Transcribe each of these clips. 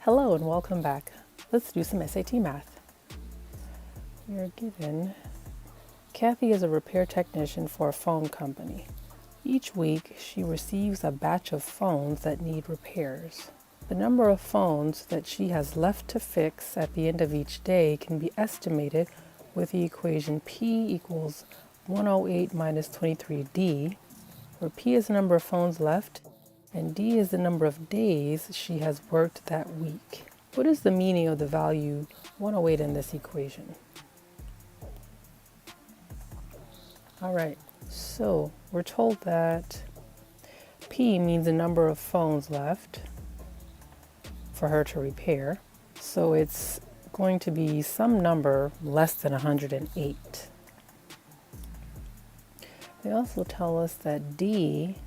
Hello and welcome back. Let's do some SAT math. We are given Kathy is a repair technician for a phone company. Each week she receives a batch of phones that need repairs. The number of phones that she has left to fix at the end of each day can be estimated with the equation P equals 108 minus 23D, where P is the number of phones left and D is the number of days she has worked that week. What is the meaning of the value 108 in this equation? All right, so we're told that P means the number of phones left for her to repair. So it's going to be some number less than 108. They also tell us that D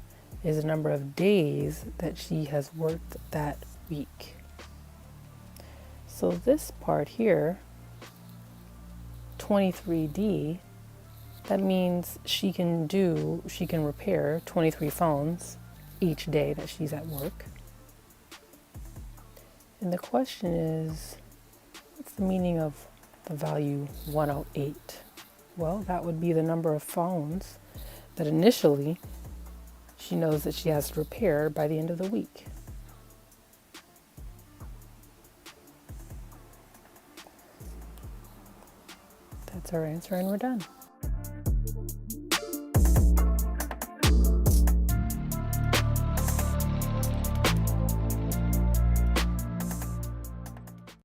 is the number of days that she has worked that week. So this part here, 23D, that means she can repair 23 phones each day that she's at work. And the question is, what's the meaning of the value 108? Well, that would be the number of phones that initially she knows that she has to repair by the end of the week. That's our answer and we're done.